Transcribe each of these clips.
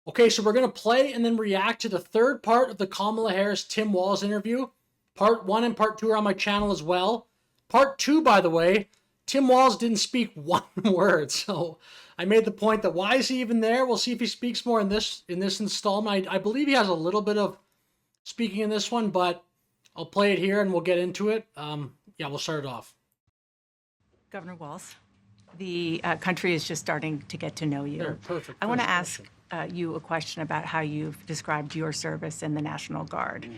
Okay, so we're going to play and then react to the third part of the Kamala Harris-Tim Walz interview. Part 1 and Part 2 are on my channel as well. Part 2, by the way, Tim Walz didn't speak one word, so I made the point that why is he even there? We'll see if he speaks more in this installment. I believe he has a little bit of speaking in this one, but I'll play it here and we'll get into it. Yeah, we'll start it off. Governor Walz, the country is just starting to get to know you. There, perfect. I want to ask you a question about how you've described your service in the National Guard.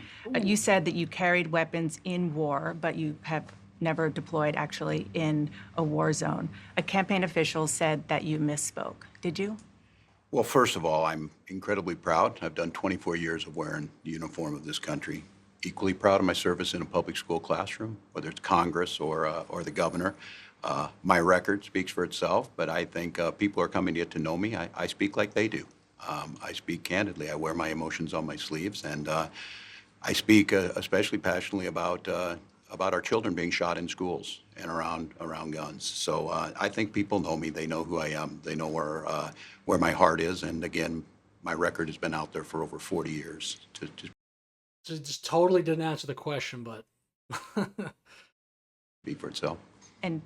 You said that you carried weapons in war, but you have never deployed actually in a war zone. A campaign official said that you misspoke. Did you? Well, first of all, I'm incredibly proud. I've done 24 years of wearing the uniform of this country. Equally proud of my service in a public school classroom, whether it's Congress or the governor. My record speaks for itself, but I think people are coming to get to know me. I speak like they do. I speak candidly. I wear my emotions on my sleeves, and I speak especially passionately about our children being shot in schools and around guns. So I think people know me. They know who I am. They know where my heart is. And again, my record has been out there for over 40 years. So just totally didn't answer the question, but speak for itself. And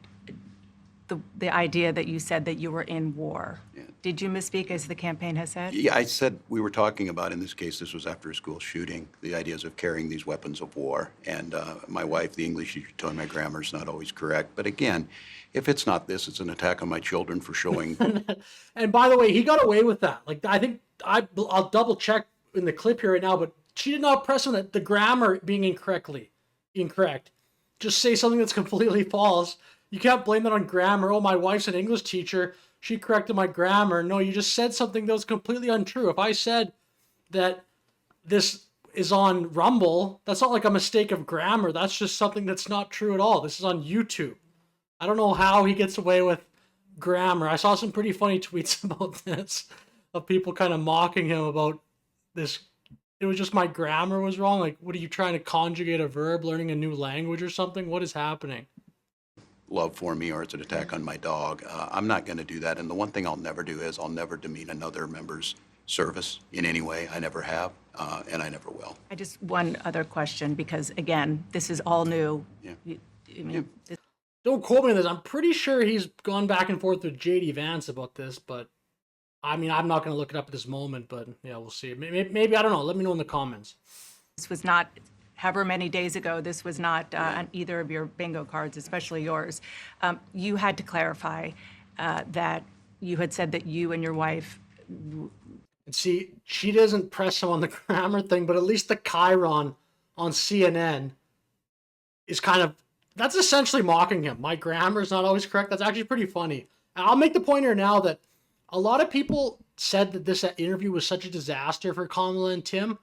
the idea that you said that you were in war. Yeah. Did you misspeak as the campaign has said? Yeah, I said we were talking about, in this case, this was after a school shooting, the ideas of carrying these weapons of war. And my wife, the English teacher, told me my grammar is not always correct. But again, if it's not this, it's an attack on my children for showing. And by the way, he got away with that. Like, I think I'll double check in the clip here right now, but she did not press on the grammar being incorrect. Just say something that's completely false. You can't blame that on grammar. Oh, my wife's an English teacher. She corrected my grammar. No, you just said something that was completely untrue. If I said that this is on Rumble, that's not like a mistake of grammar. That's just something that's not true at all. This is on YouTube. I don't know how he gets away with grammar. I saw some pretty funny tweets about this, of people kind of mocking him about this. It was just my grammar was wrong. Like, what are you trying to conjugate a verb, learning a new language or something? What is happening? Love for me, or it's an attack on my dog. I'm not going to do that. And the one thing I'll never do is I'll never demean another member's service in any way. I never have, and I never will. I just one other question, because again, this is all new. Yeah. Don't quote me on this. I'm pretty sure he's gone back and forth with JD Vance about this, but I mean, I'm not going to look it up at this moment, but yeah, we'll see. Maybe I don't know. Let me know in the comments. This was not, however many days ago, this was not on either of your bingo cards, especially yours. You had to clarify that you had said that you and your wife... And see, she doesn't press him on the grammar thing, but at least the chyron on CNN is kind of... That's essentially mocking him. My grammar is not always correct. That's actually pretty funny. I'll make the point here now that a lot of people said that this interview was such a disaster for Kamala and Tim.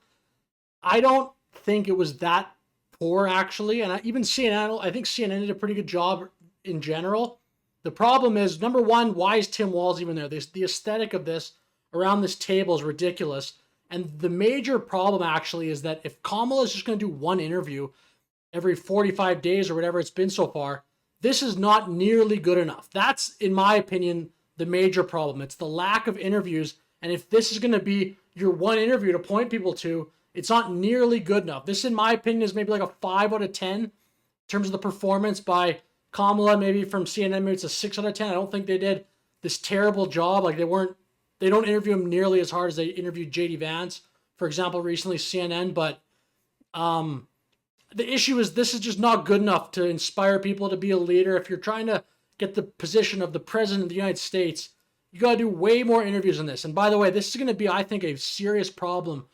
I don't think it was that poor, actually. And even CNN, I think CNN did a pretty good job in general. The problem is, number one, why is Tim Walz even there? The aesthetic of this around this table is ridiculous. And the major problem, actually, is that if Kamala is just going to do one interview every 45 days or whatever it's been so far, this is not nearly good enough. That's, in my opinion, the major problem. It's the lack of interviews. And if this is going to be your one interview to point people to, it's not nearly good enough. This, in my opinion, is maybe like a 5 out of 10 in terms of the performance by Kamala. Maybe from CNN, maybe it's a 6 out of 10. I don't think they did this terrible job. Like, they don't interview him nearly as hard as they interviewed JD Vance, for example, recently, CNN. But the issue is this is just not good enough to inspire people to be a leader. If you're trying to get the position of the president of the United States, you got to do way more interviews than this. And by the way, this is going to be, I think, a serious problem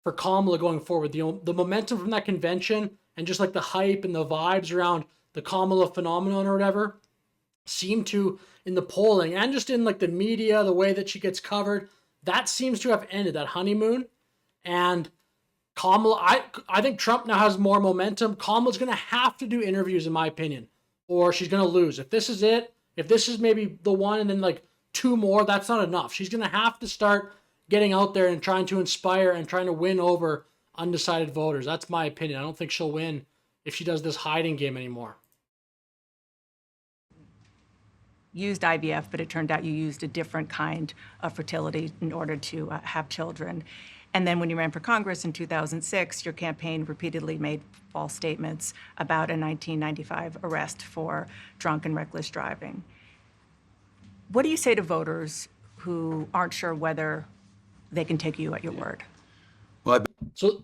for Kamala going forward. The momentum from that convention and just like the hype and the vibes around the Kamala phenomenon or whatever seem to, in the polling and just in like the media, the way that she gets covered, that seems to have ended, that honeymoon. And Kamala, I think Trump now has more momentum. Kamala's going to have to do interviews, in my opinion, or she's going to lose. If this is it, if this is maybe the one and then like 2 more, that's not enough. She's going to have to start getting out there and trying to inspire and trying to win over undecided voters. That's my opinion. I don't think she'll win if she does this hiding game anymore. used IVF, but it turned out you used a different kind of fertility in order to have children. And then when you ran for Congress in 2006, your campaign repeatedly made false statements about a 1995 arrest for drunk and reckless driving. What do you say to voters who aren't sure whether they can take you at your word? Well, So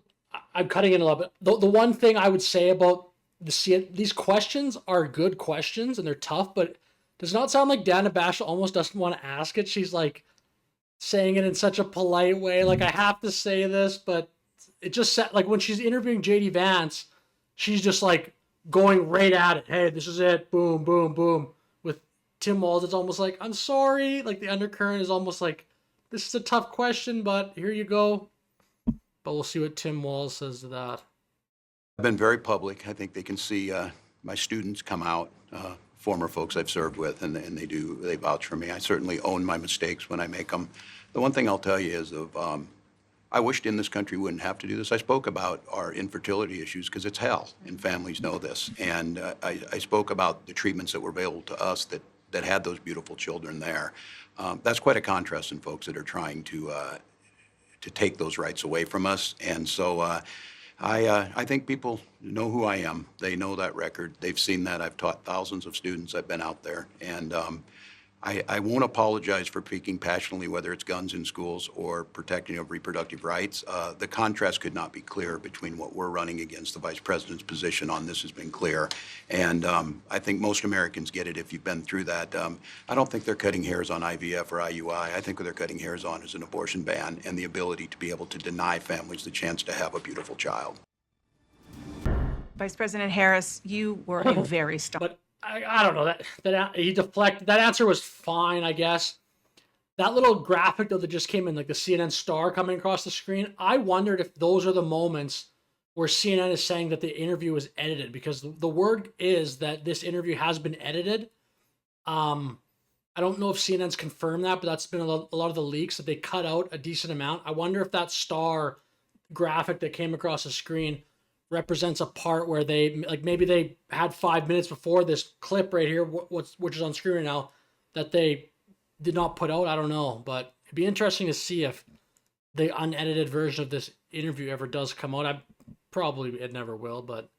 I'm cutting in a little bit. The one thing I would say about these questions are good questions and they're tough, but does not sound like Dana Bashel almost doesn't want to ask it. She's like saying it in such a polite way. Like, I have to say this, but it just said, like, when she's interviewing JD Vance, she's just like going right at it. Hey, this is it. Boom, boom, boom. With Tim Walz, it's almost like, I'm sorry. Like, the undercurrent is almost like, this is a tough question, but here you go. But we'll see what Tim Walz says to that. I've been very public. I think they can see my students come out, former folks I've served with, and they vouch for me. I certainly own my mistakes when I make them. The one thing I'll tell you is I wished in this country wouldn't have to do this. I spoke about our infertility issues because it's hell, and families know this. And I spoke about the treatments that were available to us that had those beautiful children there. That's quite a contrast in folks that are trying to take those rights away from us. And so I think people know who I am. They know that record. They've seen that. I've taught thousands of students. I've been out there. And I won't apologize for speaking passionately, whether it's guns in schools or protecting of reproductive rights. The contrast could not be clearer between what we're running against. The Vice President's position on this has been clear. And I think most Americans get it if you've been through that. I don't think they're cutting hairs on IVF or IUI. I think what they're cutting hairs on is an abortion ban and the ability to be able to deny families the chance to have a beautiful child. Vice President Harris, you were a very strong. But I don't know, that he deflected. That answer was fine, I guess. That little graphic though that just came in, like the CNN star coming across the screen, I wondered if those are the moments where CNN is saying that the interview was edited, because the word is that this interview has been edited. I don't know if CNN's confirmed that, but that's been a lot of the leaks, that they cut out a decent amount. I wonder if that star graphic that came across the screen represents a part where they, like, maybe they had 5 minutes before this clip right here, which is on screen right now, that they did not put out. I don't know, but it'd be interesting to see if the unedited version of this interview ever does come out. It never will, but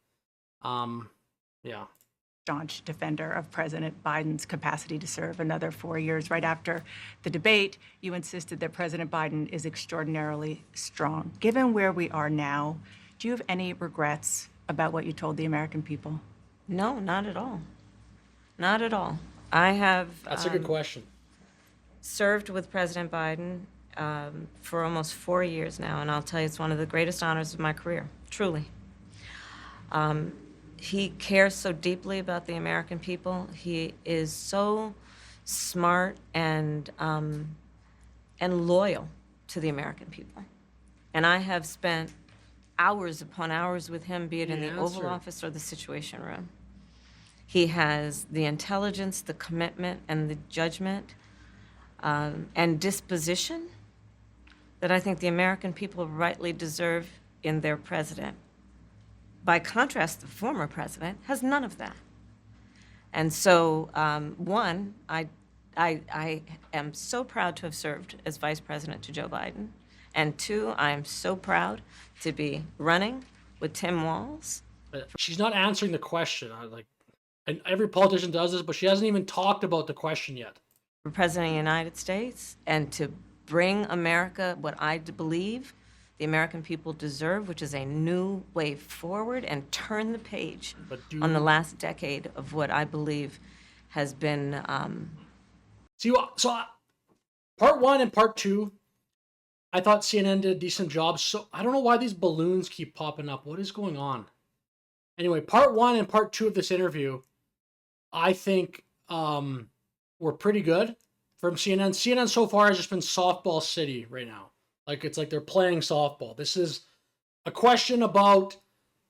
yeah. Staunch defender of President Biden's capacity to serve another 4 years. Right after the debate, you insisted that President Biden is extraordinarily strong. Given where we are now, do you have any regrets about what you told the American people? No, not at all. Not at all. I have That's a good question. served with President Biden for almost 4 years now, and I'll tell you, it's one of the greatest honors of my career, truly. He cares so deeply about the American people. He is so smart and loyal to the American people. And I have spent hours upon hours with him, be it in the Oval Office or the Situation Room. He has the intelligence, the commitment, and the judgment and disposition that I think the American people rightly deserve in their president. By contrast, the former president has none of that. And so, one, I am so proud to have served as vice president to Joe Biden. And two, I am so proud to be running with Tim Walz. She's not answering the question. And every politician does this, but she hasn't even talked about the question yet. For President of the United States, and to bring America what I believe the American people deserve, which is a new way forward, and turn the page on the last decade of what I believe has been. Part one and part two, I thought CNN did a decent job. So I don't know why these balloons keep popping up. What is going on? Anyway, part one and part two of this interview, I think were pretty good from CNN. CNN so far has just been softball city right now. Like, it's like they're playing softball. This is a question about,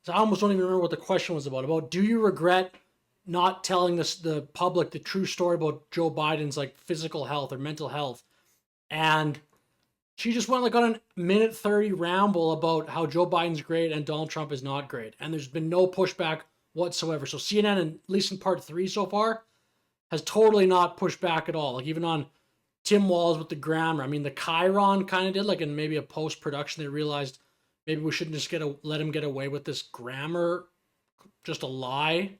I almost don't even remember what the question was about do you regret not telling the public the true story about Joe Biden's like physical health or mental health? And she just went like on a minute 30 ramble about how Joe Biden's great and Donald Trump is not great. And there's been no pushback whatsoever. So CNN, at least in part three so far, has totally not pushed back at all. Like even on Tim Walz with the grammar. I mean, the Chiron kind of did, like in maybe a post-production, they realized maybe we shouldn't just let him get away with this grammar, just a lie.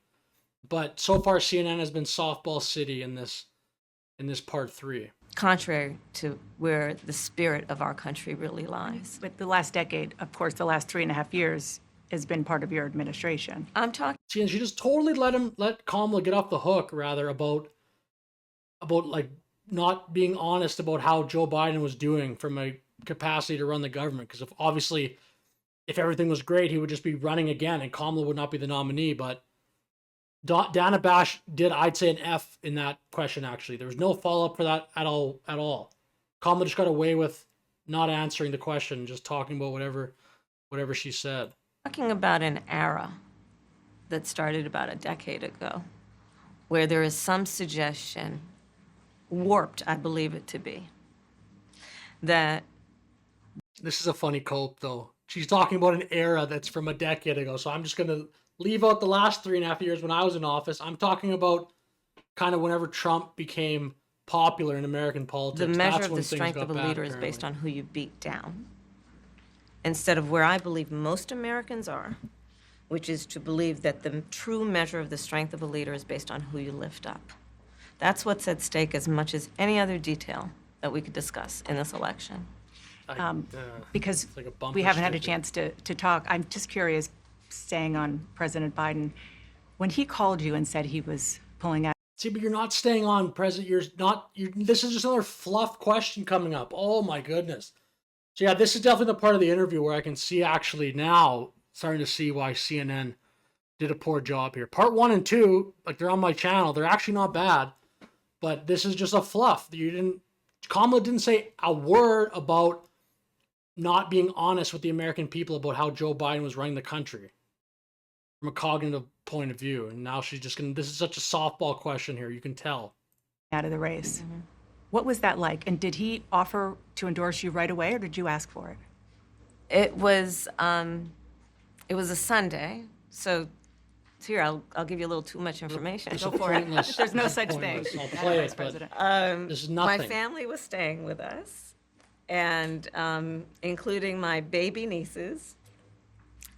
But so far, CNN has been softball city in this part 3. Contrary to where the spirit of our country really lies. But the last decade, of course, the last 3.5 years has been part of your administration. I'm talking. See, and she just totally let Kamala get off the hook, rather, about like not being honest about how Joe Biden was doing from a capacity to run the government. Because if everything was great, he would just be running again, and Kamala would not be the nominee. But Dana Bash did, I'd say, an F in that question, actually. There was no follow-up for that at all. Kamala just got away with not answering the question, just talking about whatever she said. Talking about an era that started about a decade ago, where there is some suggestion, warped I believe it to be, that This is a funny cope, though. She's talking about an era that's from a decade ago, so I'm just going to leave out the last 3.5 years when I was in office. I'm talking about kind of whenever Trump became popular in American politics. the measure That's of when the things strength got of a bad, leader is apparently. based on who you beat down, instead of where I believe most Americans are, which is to believe that the true measure of the strength of a leader is based on who you lift up. That's what's at stake as much as any other detail that we could discuss in this election. Because like a bumper we haven't had a sticker. chance to talk, I'm just curious, staying on President Biden, when he called you and said he was pulling out. See, but you're not staying on, President. This is just another fluff question coming up. Oh my goodness. So yeah, this is definitely the part of the interview where I can see actually now starting to see why CNN did a poor job here. Part 1 and 2, like they're on my channel, they're actually not bad, but this is just a fluff. Kamala didn't say a word about not being honest with the American people about how Joe Biden was running the country from a cognitive point of view. And now she's just this is such a softball question here, you can tell. Out of the race. What was that like? And did he offer to endorse you right away, or did you ask for it? It was a Sunday, so here I'll give you a little too much information. It's Go a for it. pointless- There's no such thing. pointless. I'll as play Vice it, but President. this is My nothing. family was staying with us, and including my baby nieces,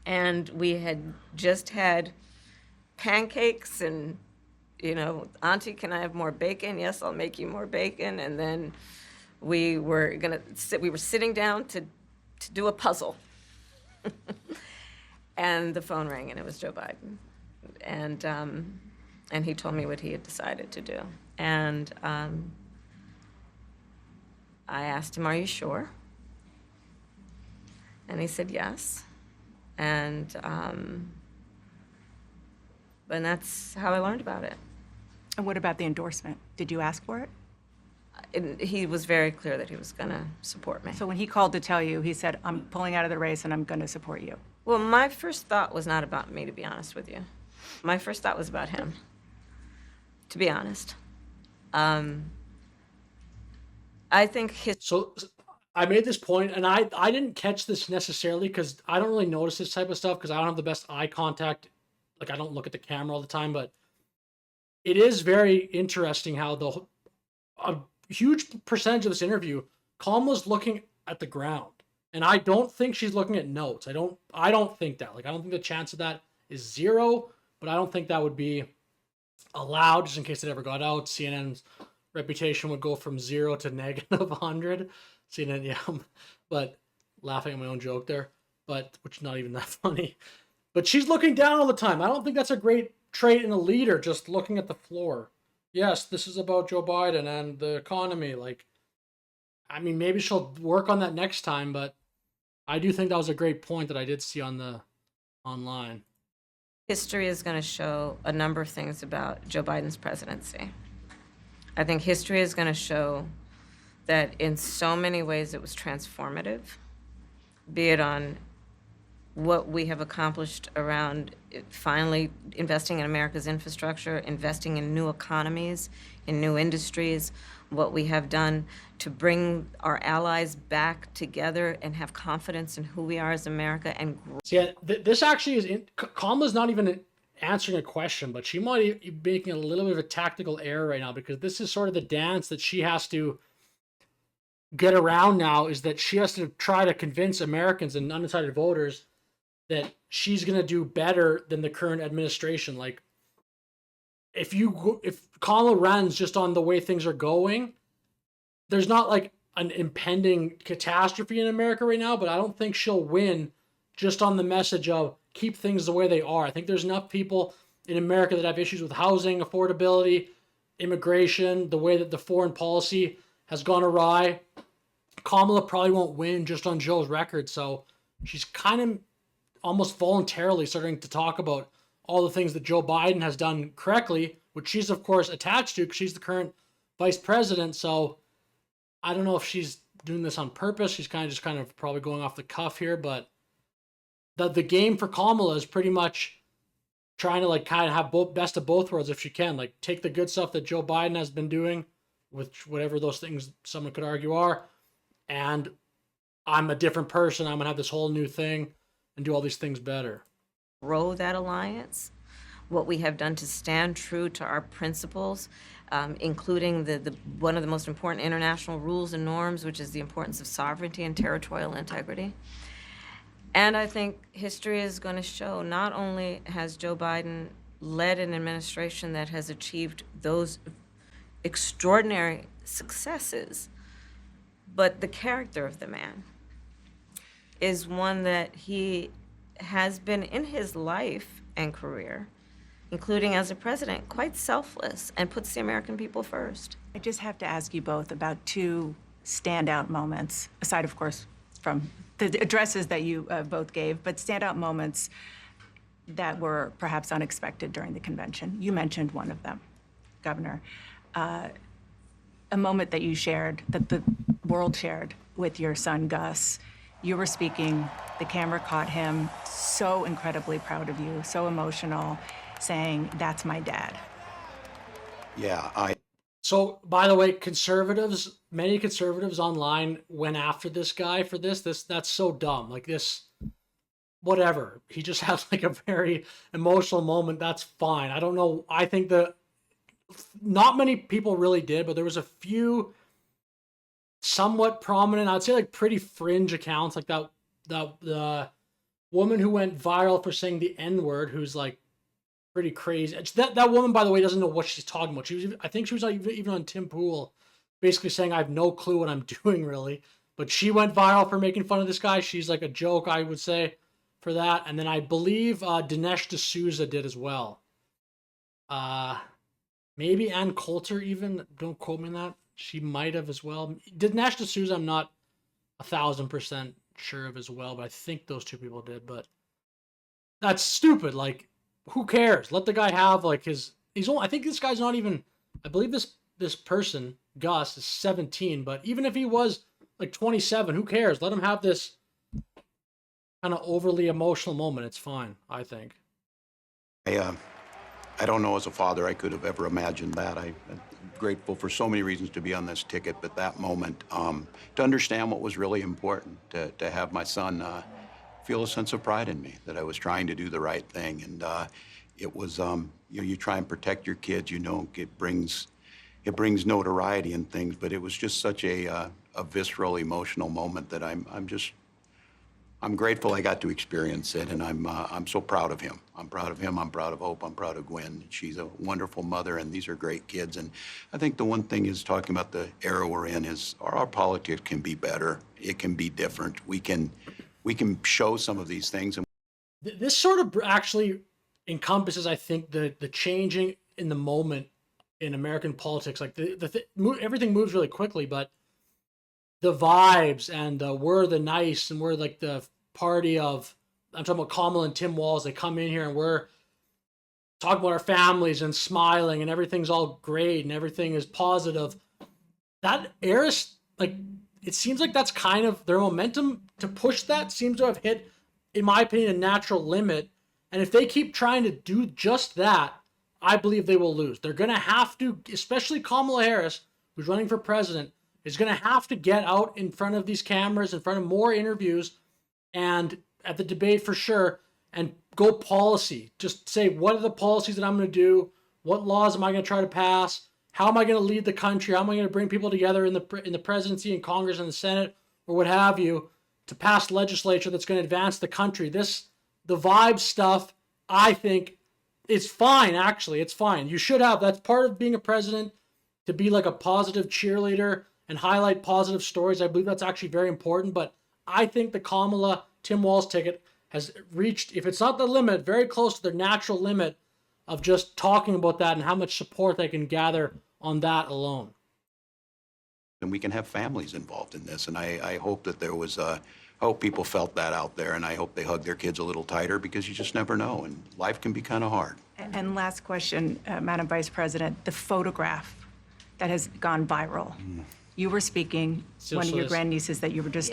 and we had just had pancakes and, Auntie, can I have more bacon? Yes, I'll make you more bacon. And then we were sitting down to do a puzzle. And the phone rang, and it was Joe Biden. And he told me what he had decided to do. And I asked him, "Are you sure?" And he said yes. And that's how I learned about it. And what about the endorsement? Did you ask for it? He was very clear that he was going to support me. So when he called to tell you, he said, I'm pulling out of the race and I'm going to support you. Well, my first thought was not about me, to be honest with you. My first thought was about him, to be honest. I think So I made this point, and I didn't catch this necessarily because I don't really notice this type of stuff because I don't have the best eye contact. Like I don't look at the camera all the time, but it is very interesting how a huge percentage of this interview, Kamala's looking at the ground, and I don't think she's looking at notes. I don't think that. Like I don't think the chance of that is zero, but I don't think that would be allowed just in case it ever got out. CNN's reputation would go from 0 to negative 100. CNN, yeah, but laughing at my own joke there, but which is not even that funny. But she's looking down all the time. I don't think that's a great trait in a leader, just looking at the floor. Yes, this is about Joe Biden and the economy. Like, I mean, maybe she'll work on that next time, but I do think that was a great point that I did see on the online. history is going to show a number of things about Joe Biden's presidency. I think history is going to show that in so many ways it was transformative, be it on what we have accomplished around finally investing in America's infrastructure, investing in new economies, in new industries, what we have done to bring our allies back together and have confidence in who we are as America and grow. See, this actually is Kamala's not even answering a question, but she might be making a little bit of a tactical error right now, because this is sort of the dance that she has to get around now, is that she has to try to convince Americans and undecided voters that she's going to do better than the current administration. Like, if Kamala runs just on the way things are going, there's not like an impending catastrophe in America right now, but I don't think she'll win just on the message of keep things the way they are. I think there's enough people in America that have issues with housing, affordability, immigration, the way that the foreign policy has gone awry. Kamala probably won't win just on Joe's record, so she's kind of almost voluntarily starting to talk about all the things that Joe Biden has done correctly, which she's of course attached to because she's the current vice president. So I don't know if she's doing this on purpose. She's kind of probably going off the cuff here, but the game for Kamala is pretty much trying to like kind of have both best of both worlds if she can. Like, take the good stuff that Joe Biden has been doing, with whatever those things someone could argue are, and I'm a different person. I'm gonna have this whole new thing and do all these things better. Grow that alliance, what we have done to stand true to our principles, including the one of the most important international rules and norms, which is the importance of sovereignty and territorial integrity. And I think history is going to show not only has Joe Biden led an administration that has achieved those extraordinary successes, but the character of the man is one that he has been in his life and career, including as a president, quite selfless and puts the American people first. I just have to ask you both about two standout moments, aside, of course, from the addresses that you both gave, but standout moments that were perhaps unexpected during the convention. You mentioned one of them, Governor. A moment that you shared, that the world shared with your son, Gus. You were speaking, the camera caught him, so incredibly proud of you, so emotional, saying, "That's my dad." Yeah, So, by the way, many conservatives online went after this guy for this. That's so dumb. Like, this, whatever. He just has like a very emotional moment. That's fine. I don't know. I think not many people really did, but there was a few somewhat prominent, I'd say like pretty fringe accounts, like the woman who went viral for saying the N-word, who's like pretty crazy. That woman, by the way, doesn't know what she's talking about. I think she was like even on Tim Pool, basically saying, I have no clue what I'm doing really. But she went viral for making fun of this guy. She's like a joke, I would say, for that. And then I believe Dinesh D'Souza did as well. Maybe Ann Coulter even. Don't quote me on that. She might have as well. Dinesh D'Souza, I'm not 1,000% sure of as well, but I think those two people did. But that's stupid. Like, who cares? Let the guy have like I think this guy's not even. I believe this person Gus is 17, but even if he was like 27, who cares? Let him have this kind of overly emotional moment. It's fine, I think. I don't know as a father I could have ever imagined that. I'm grateful for so many reasons to be on this ticket, but that moment, to understand what was really important, to have my son feel a sense of pride in me, that I was trying to do the right thing. And it was, you try and protect your kids, it brings notoriety and things, but it was just such a visceral, emotional moment that I'm grateful I got to experience it, and I'm so proud of him. I'm proud of him. I'm proud of Hope. I'm proud of Gwen. She's a wonderful mother, and these are great kids. And I think the one thing is, talking about the era we're in, is our politics can be better. It can be different. We can show some of these things. And this sort of actually encompasses, I think, the changing in the moment in American politics. Like everything moves really quickly, but the vibes and we're the nice and we're like the party of, I'm talking about Kamala and Tim Walz. They come in here and we're talking about our families and smiling and everything's all great and everything is positive. That era, like, it seems like that's kind of their momentum to push that seems to have hit, in my opinion, a natural limit. And if they keep trying to do just that, I believe they will lose. They're going to have to, especially Kamala Harris, who's running for president, is going to have to get out in front of these cameras, in front of more interviews, and at the debate for sure, and go policy. Just say, what are the policies that I'm going to do? What laws am I going to try to pass? How am I going to lead the country? How am I going to bring people together in the presidency and Congress and the Senate or what have you to pass legislature that's going to advance the country? The vibe stuff, I think, is fine, actually. It's fine. You should have. That's part of being a president, to be like a positive cheerleader and highlight positive stories. I believe that's actually very important. But I think the Kamala Tim Walz ticket has reached, if it's not the limit, very close to their natural limit of just talking about that and how much support they can gather on that alone. And we can have families involved in this. And I hope that there was I hope people felt that out there, and I hope they hug their kids a little tighter, because you just never know, and life can be kind of hard. And last question, Madam Vice President, the photograph that has gone viral. You were speaking, one of your grandnieces that you were just...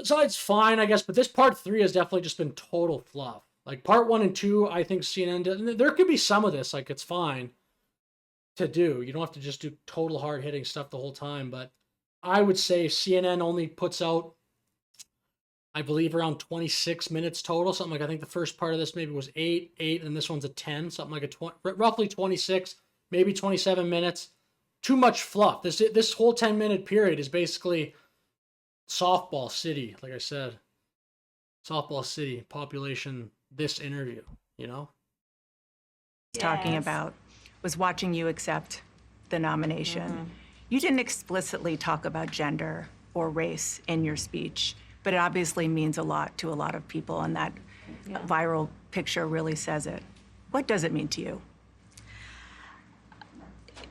So it's fine, I guess, but this part 3 has definitely just been total fluff. Like part 1 and 2, I think CNN did, and there could be some of this, like it's fine to do. You don't have to just do total hard-hitting stuff the whole time, but I would say CNN only puts out, I believe, around 26 minutes total, something like, I think the first part of this maybe was 8, and this one's a 10, something like roughly 26, maybe 27 minutes. Too much fluff. This whole 10-minute period is basically softball city, like I said. Softball city, population, this interview, you know? talking about was watching you accept the nomination. You didn't explicitly talk about gender or race in your speech, but it obviously means a lot to a lot of people, and that viral picture really says it. What does it mean to you?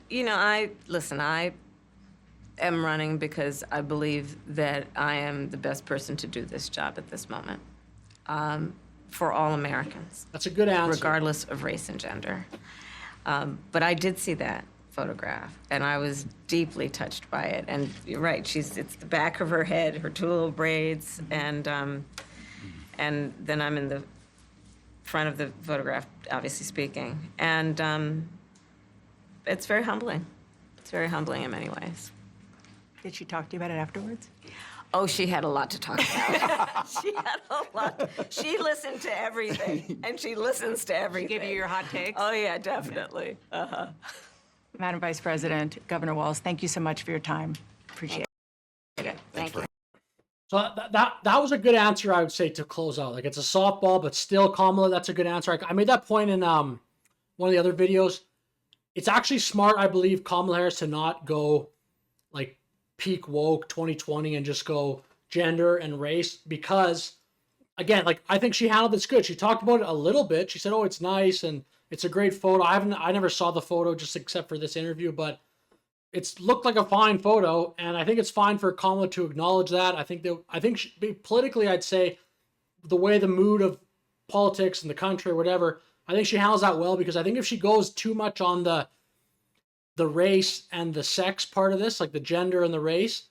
You know, I am running because I believe that I am the best person to do this job at this moment, for all Americans. That's a good answer. Regardless of race and gender. But I did see that photograph, and I was deeply touched by it. And you're right, it's the back of her head, her two little braids, and then I'm in the front of the photograph, obviously speaking. And it's very humbling. It's very humbling in many ways. Did she talk to you about it afterwards? Oh, she had a lot to talk about. She had a lot. She listened to everything, and she listens to everything. Give you your hot takes? Oh, yeah, definitely. Madam Vice President, Governor Walz, thank you so much for your time. Appreciate it. Thank you. So that was a good answer, I would say, to close out. Like, it's a softball, but still, Kamala, that's a good answer. I made that point in one of the other videos. It's actually smart, I believe, Kamala Harris to not go like peak woke 2020 and just go gender and race, because again, like, I think she handled this good. She talked about it a little bit. She said, oh, it's nice and it's a great photo. I never saw the photo just except for this interview, but it's looked like a fine photo, and I think it's fine for Kamala to acknowledge that. I think politically, I'd say the way the mood of politics in the country or whatever, I think she handles that well, because I think if she goes too much on the race and the sex part of this, like the gender and the race,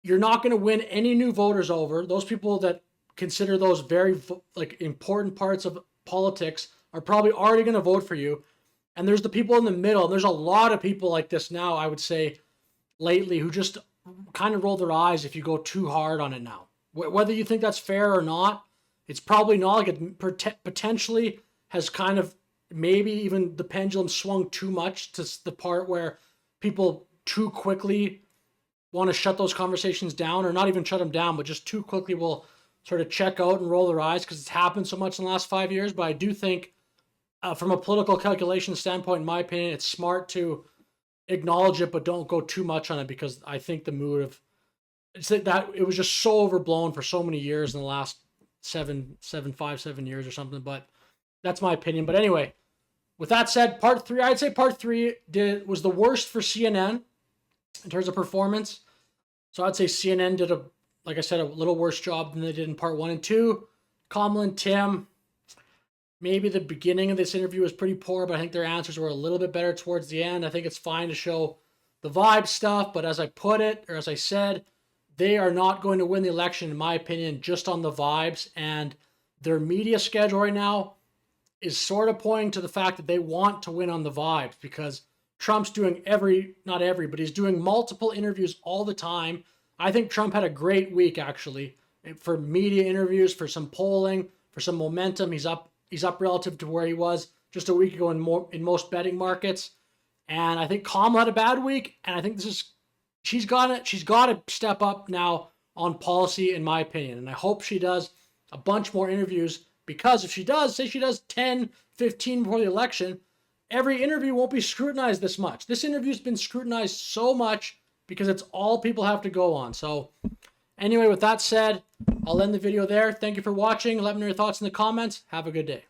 you're not going to win any new voters over. Those people that consider those very like important parts of politics are probably already going to vote for you. And there's the people in the middle, and there's a lot of people like this now, I would say, lately, who just kind of roll their eyes if you go too hard on it now. Whether you think that's fair or not, it's probably not. Like, it potentially has kind of, maybe even the pendulum swung too much to the part where people too quickly want to shut those conversations down, or not even shut them down, but just too quickly will sort of check out and roll their eyes because it's happened so much in the last 5 years. But I do think, from a political calculation standpoint, in my opinion, it's smart to acknowledge it, but don't go too much on it, because I think the mood of that it was just so overblown for so many years in the last 7 years or something. But that's my opinion. But anyway, with that said, part 3, I'd say part 3 was the worst for CNN in terms of performance. So I'd say CNN did, like I said, a little worse job than they did in part 1 and 2. Kamala and Tim, maybe the beginning of this interview was pretty poor, but I think their answers were a little bit better towards the end. I think it's fine to show the vibe stuff, but as I said, they are not going to win the election, in my opinion, just on the vibes. And their media schedule right now is sort of pointing to the fact that they want to win on the vibes, because Trump's doing but he's doing multiple interviews all the time. I think Trump had a great week, actually, for media interviews, for some polling, for some momentum. He's up He's up relative to where he was just a week ago in most betting markets. And I think Kamala had a bad week, and I think she's got to step up now on policy, in my opinion. And I hope she does a bunch more interviews, because if she does, say she does 10, 15 before the election, every interview won't be scrutinized this much. This interview's been scrutinized so much because it's all people have to go on. So anyway, with that said, I'll end the video there. Thank you for watching. Let me know your thoughts in the comments. Have a good day.